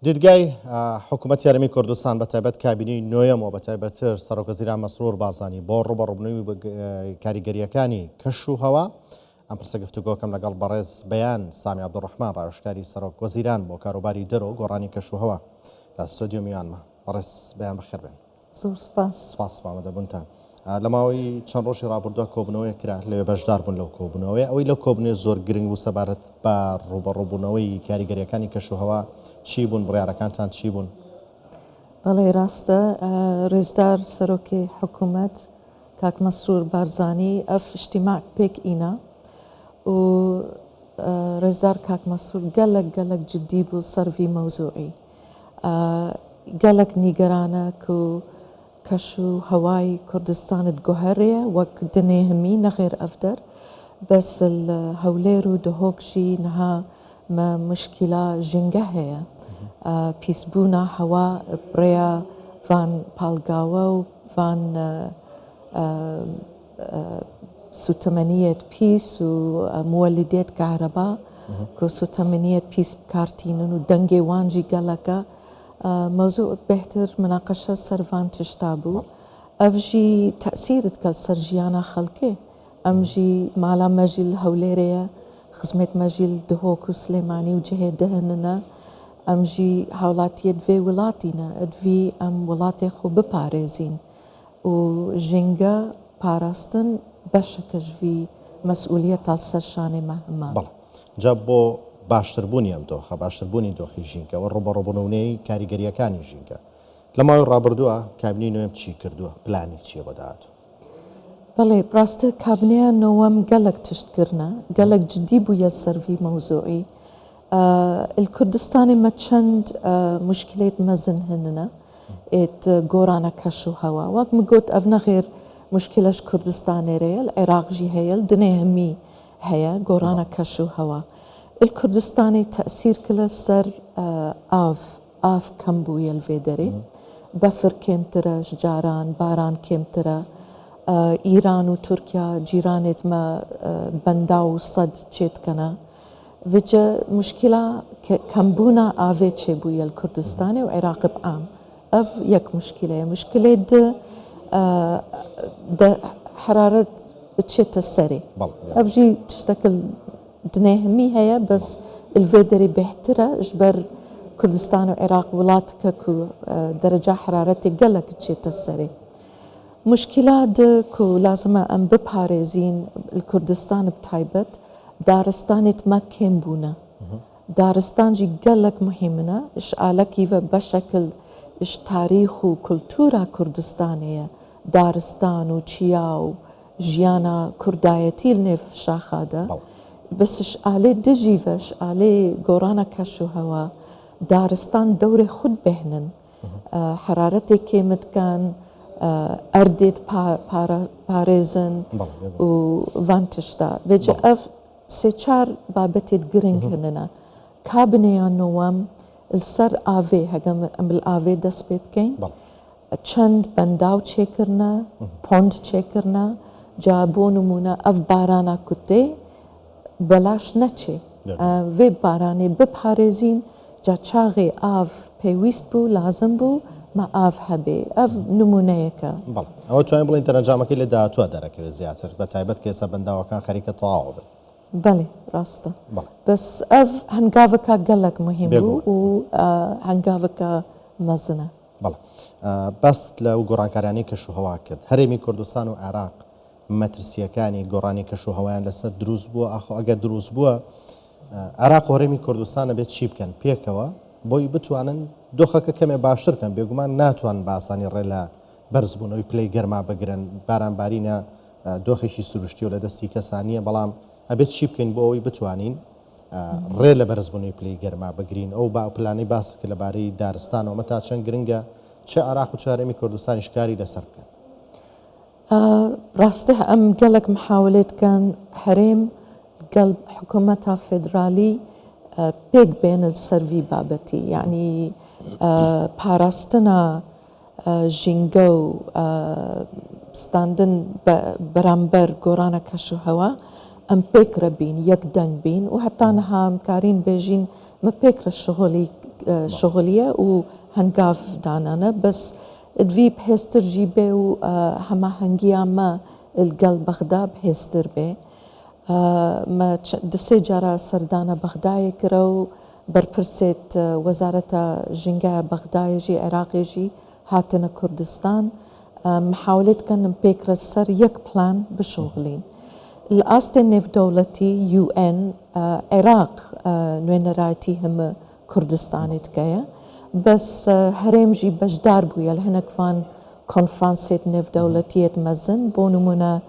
دیرگای حکوومەتی یارمەی کوردستان بە تایبەت کابینەی نوێیەم و بە تایبەتتر سەرۆکوەزیران مەسرور بارزانی بۆ ڕوبەڕووبنەوەی کاریگەریەکانی کەش و هەوا ئەم پرسە گفتوگۆکەم لەگەڵ بەڕێز بەیان سامی عەبدوڕەحمان ڕاوێژکاری سەرۆکوەزیران بۆ کاروباری دەرەوە گۆڕانی کەش و هەوا لە ستۆدیۆ میوانمە. بەڕێز بەیان بەخێر بێن. زۆر سوپاس. سوپاس مامەدەبوونتان. لە ماوەی چەند ڕۆژی ڕابردووە کۆبنەوەی کرا لەوێ بەشدار بوون لەو کۆبنەوەی ئەوەی لەو کۆبنێ زۆر گرنگ و سەبارەت بە ڕوبەڕووبوونەوەی کاریگەریەکانی کەش و هەوا چی بوون، بڕیارەکانتان چی بوون؟ بەڵێ ڕاستە ڕێزدار سەرۆکی حکوومەت کاک مەسرور بارزانی ئەف اجتیماع پێک ئینا و ڕێزدار کاک مەسرور گەلک جدی بوو سەروی مەوزوعی گەلک نیگەرانە و کەش و هەوای کوردستانت گۆهەرەیە وەک دنێهمی نەغێر ئەفدەر بەس هەولێر و دهۆکشی نەها مشکیلا ژینگە هەیە پیسبوونا هەوا بڕێە ڤان پاڵگاوە و ڤان سوتەمەنیەت پیس و موەلیدێت کارەبا کە سوتەمەنیەت پیس کارتینن و دەنگێ وانجی گەلەکە موضوع بهتر مناقشة سرفان تشتابو أفجي تأثيرت كال سرجيانا خلقه أمجي مالا مجيل هوليريا خزمت مجيل دهوكو سليماني وجهه دهننا أمجي هولاتي ادفي ولاتينا ادفي أم ولاتي خو بباريزين وجينجا باراستن بشكش في مسؤولية السرشاني مهمة بله جابو باشتربوونی ئەم دۆخە باشتربوونی دۆخی ژینکە و ڕوبەڕووبوونەوەی کاریگەریەکانی ژینکە لە ماوەی ڕابردووە کابینەی نوێم چی کردووە پلانی چییە بۆ داهاتوو؟ بەڵێ ڕاستە کابینەیە نۆوەم گەلک تشتکردە گەلک جدی بووە سەروی مەوزوعی الکردستانی مە چەند مشکلێت مەزن هەنە ئێت گۆرانە کەش و هەوا وەک مگوت ئەڤ نەغێر مشکلەش کوردستانێرەیە عێراقژی هەیە دنێ هەمی هەیە گۆرانە کەش و هەوا الكردستاني تأثير كلا سر آف كم بويا الفيدري بفر كيمترا جاران باران كيمترا إيران وتركيا جيرانت ما بنداو صد تشيت كنا وجا مشكلة كمبونا آفي تشي بويا الكردستاني وعراق بعام أف يك مشكلة ده حرارة تشيت السري أفجي تشتكل دنيهمي هي بس الفيدري بهترة اجبر كردستان وعراق ولاتك كو درجة حرارتي قلق تشيت السري مشكلات كو لازم ام بباريزين الكردستان بتايبت دارستان ما كيمبونا دارستان جي قلق مهمنا اش آلكيفا بشكل اش تاريخ وكولتورا كردستانية دارستان وشياو جيانا كردايتي النف شاخادة بسش آلي دجيفش آلي قورانا كشو هوا دارستان دوري خود بهنن حرارتي كيمت كان أردت باريزن وفانتشتا وجه أف سيچار بابتي تقرنك هننا كابنيا نوام السر آوي هقام الآوي دس بيبكين چند بنداو چيكرنا پوند چيكرنا جابو نمونا أف بارانا كتي بەلاش نەچێ وێ بارانێ بپارێزین جا چاغێ ئاو پێویست بوو لازم بوو مە ئاو هەبێ ئەف نمونەیەکە ئەوە توانین بڵین تەرەنجامەکەی لە داهاتووە دەرەکەوێت زیاتر بە تایبەت کێسە بەنداوەکان خەریکە تەواو بن. بەڵێ ڕاستە بەس ئەف هەنگاوەکە گەلک مهم بوو و هەنگاوەکە مەزنە. بەڵێ بەست لە و گۆڕانکاریانەی کەش و هەوا کرد هەرێمی کوردستان و عێراق مەترسیەکانی گۆڕانی کەش و هەوایان لەسەر دروست بووە ئەگەر دروست بووە عێراق و هەرێمی کوردستانە بێت چی بکەن پێکەوە بۆی بتوانن دۆخەکە کەمێ باشترکەن بێگومان ناتوان بە ئاسانی ڕێ لە بەرزبوونەوەی پلەی گەرما بگرن بارانبارینە دۆخێکی سروشتی و لە دەستی کەسانیە بەڵام ئەبێت چی بکەین بۆ ئەوەی بتوانین ڕێ لە بەرزبوونەوەی پلەی گەرما بگرین ئەو با پلانەی باس کە لەبارەی دارستانەوە مە تا چەند گرنگە چه عێراق و چه هەرێمی کوردستانی شکاری لەسەر بکەن. راسته ام قالك محاولات كان حريم قلب حكومتها فيدرالي بيك بين السيرفي بابتي يعني باراستنا جينجو ستاندن برامبر قورانا كشو هوا ام بيك ربين يك دنگ بين وحتى نها مكارين بيجين ما بيك الشغلي شغلية وهنقاف دانانا بس دفي بهستر جيبه وهما هنقياما القلب بغدا بهستر بي ما دسي جارة سردانا بغداي كرو برپرسيت وزارة جنگا بغداي جي عراقي جي هاتنا كردستان محاولة كان بيكرا سر يك بلان بشغلين الأستن نف دولتي يو ان عراق نوين رايتي هم كردستان تكايا بس هرم جي بجدار بويا لهنك فان كونفرانسيت نف دولتي تمزن بونمونا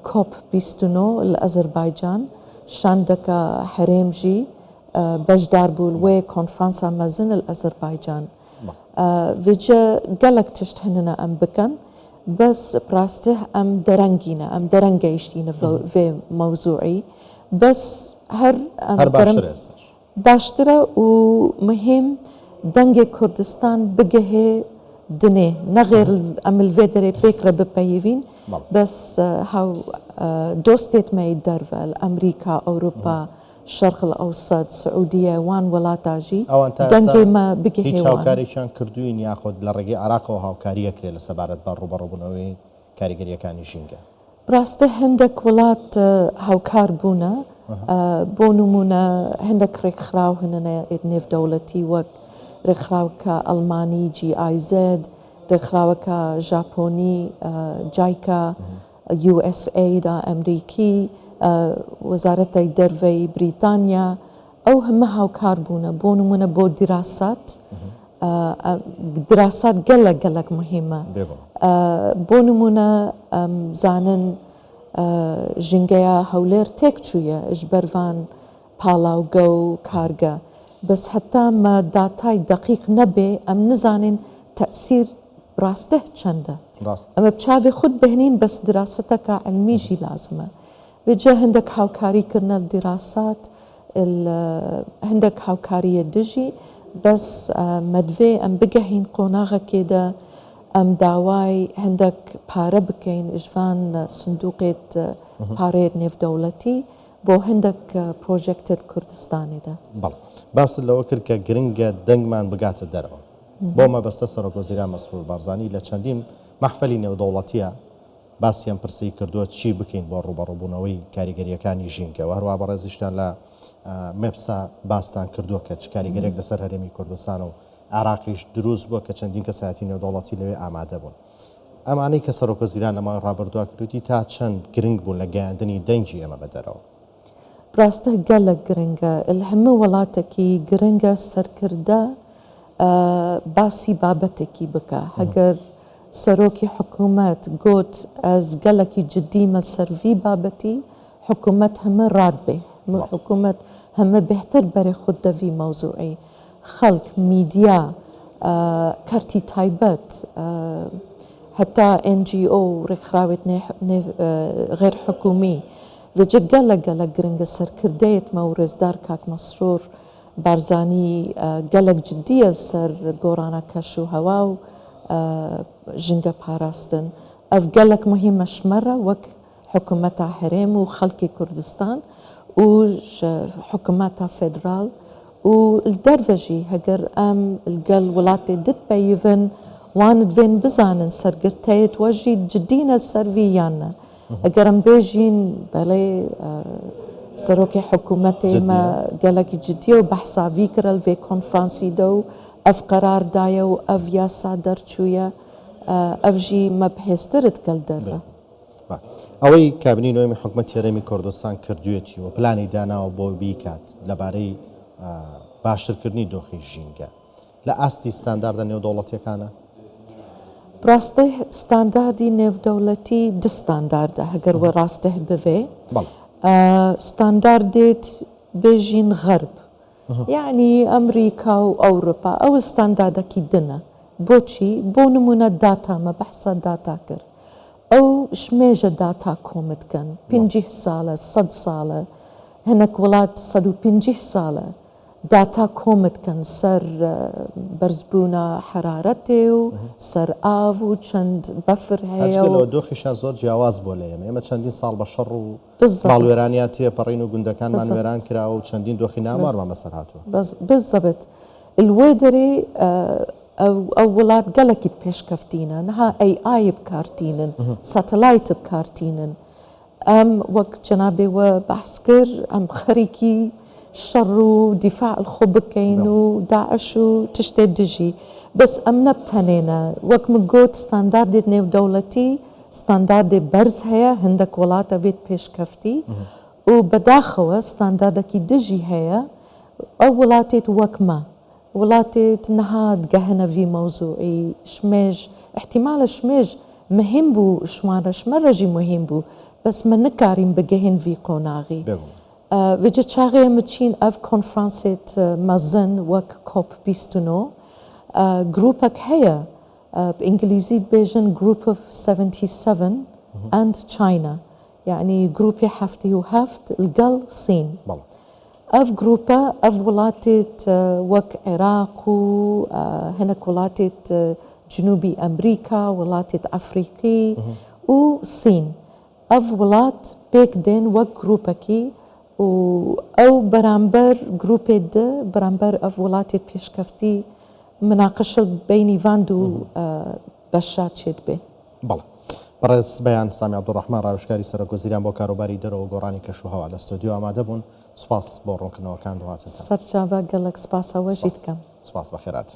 كوب بيستونو الأذربيجان شاندك هرم جي بجدار بولوي كونفرانسا مزن الأذربيجان فيجا قالك تشتهننا أم بكن بس براسته أم درنجينا أم درنجيشتينا في موضوعي بس هر باشترا ومهم دنجي كردستان بجه دني نغير أم الفيدري بيكرا ببايفين بس هاو دوستيت ما يدرفا أمريكا أوروبا الشرق الأوسط سعودية وان ولاتاجي دنجي ما بجه هیچ هاوکاریشان کردوین یاخود لرگی عراق و هاوکاریه کری لسبارت بارو بنوی کاریگریەکانی ژینگە براسته هندك ولات هاوكار بونا بونمونا هندك ريخراو هننا نيف دولتي وك ريخراو كألماني جي آي زد ريخراو كجابوني جايكا يو اس اي دا امريكي وزارة الدرفي بريطانيا او هم هاوكار بونا بونمونا بو دراسات دراسات قلق مهمة بونمونا زانن جنگيا هولير تكتشويا اجبروان بالاو جو كارغا بس حتى ما داتاي دقيق نبي ام نزانن تأثير براسته چنده اما بشافي خود بهنين بس دراستك علمي جي لازمه بجا هندك هاوكاري كرنا الدراسات هندك هاوكارية دجي بس مدفي ام بقهين قوناغا كده ام داواي هندك بارا بكين اجفان صندوقة باريد نيف دولتي بو هندك بروجكت كردستاني ده بل بس لو كركا جرينجا دنگمان بقات الدرعو بو ما بس تسرق وزيران مسؤول بارزاني لچندين محفلي نيو دولتيا باسییان پرسی کردووە چی بکەین بۆ ڕوبەڕووبوونەوەی کاریگەریەکانی ژینگە و هەروە بەڕێزیشتان لە مێپسا باستان کردووە کە چ کاریگەرێک لەسەر هەرێمی کوردستان و عراقیش دروست بووە کە چەندین کەسایەتی نێودەوڵەتی لەوێ ئامادە بوون. ئەمانەی کە سەرۆکوەزیران لەماوەی ڕابردووە کردووی تا چەند گرنگ بوون لە گەیاندنی دەنگی ئێمە بەدەرەوە. ڕاستە گەلک گرنگە هەموو وڵاتێکی گرنگە سەرکردە باسی بابەتێکی بکە هەگەر سروكي حكومات قوت از قالكي جدي ما سرفي بابتي حكومات هم راتبه حكومات هم بهتر بري خود في موضوعي خلق ميديا كارتي تايبت حتى NGO رخراوت غير حكومي رجع قالك قرنج سر كرديت مورز دار كاك مسرور بارزاني قالك جدية سر قورانا كشو هواو جنگا باراستن اف قالك مهمة شمرة وك حكومتها حريم وخلقي كردستان وحكومتها فيدرال والدرفجي هجر ام القل ولاتي دت بيفن وان دفين بزانن سرقرتيت وجي جدينا السرفيانا هجر ام بيجين بالي سروكي حكومتي ما قالك جديو بحثا فيكرال في كونفرانسي دو اف قرار دايا واف ياسا درچويا اف جي ما بهسترت قل درفا ئەوەی کابینەوەی حکوومەتی هەرێمی کوردستان کردوێتی و پلانی داناوە بۆ بیکات لەبارەی باشترکردنی دۆخی ژینگە لە ئاستی ستانداردە نێودەوڵەتیەکانە ڕاستەی ستانداردی نێودەوڵەتی دو ستانداردە هەگەر وە ڕاستە بوێ ستانداردێت بێژین غەرب يعني أمريكا وأوروبا أو ستانداردة كيدنا بوشي بونمونا داتا ما بحثا داتا كر أو شميجة داتا كومت كان 50 سالة 100 سالة هناك ولاد صدو 50 سالة داتا كومت كان سر برزبونا حرارتي وسر آف وچند بفر هيا لو دۆخیشان زۆر جیاواز بۆ لە ئێمە چەندین ساڵ بە شەڕ و ماڵوێرانیان تێپەڕین و گوندەکانمان وێران کراوە و چەندین دۆخی نامارمان بەسەر هاتووە بالضبط الوادري أو ولات قلقت بيشكفتينا نها AI بكارتينن ساتلايت بكارتينن وقت جنابي وبحسكر خريكي شر دفاع الخب كينو داعش تشتد دجي بس نبتهنينا وقت مقود ستاندارد نيو دولتي ستاندارد برز هي هندك ولاتا بيت بيشكفتي وبداخل ستانداردكي دجي هي أو ولاتت وكما ولاتت نهاد جهنا في موضوعي شميج احتمال شميج مهم بو شوانش مرجي مهم بو بس ما نكارين بجهن في قناغي بجت شاغي متشين اف كونفرنسيت مازن وك كوب بيستونو جروبك هي بانجليزي بيجن جروب اوف 77 اند تشاينا يعني جروبي حفتي وهفت القل صين اف جروبا اف ولاتت وك عراق هناك ولاتت جنوبي امريكا ولاتت افريقي وصين اف ولات بيك دين وك جروبكي او برامبر جروبي برامبر اف ولاتت بيشكفتي مناقشه بيني فاندو بشات شد به بەڵێ بەڕێز بەیان سامی عەبدوڕەحمان ڕاوێژکاری سەرۆکوەزیریان بۆ کاروباری دەرەوە و گۆڕانی کەشوهەوا لە ستودیۆ ئامادە بوون سوپاس بۆ ڕوونکردنەوەکان دواتر سەرچاوە گەلک سپاسەوە ژیت بکەم سپاس بەخێرات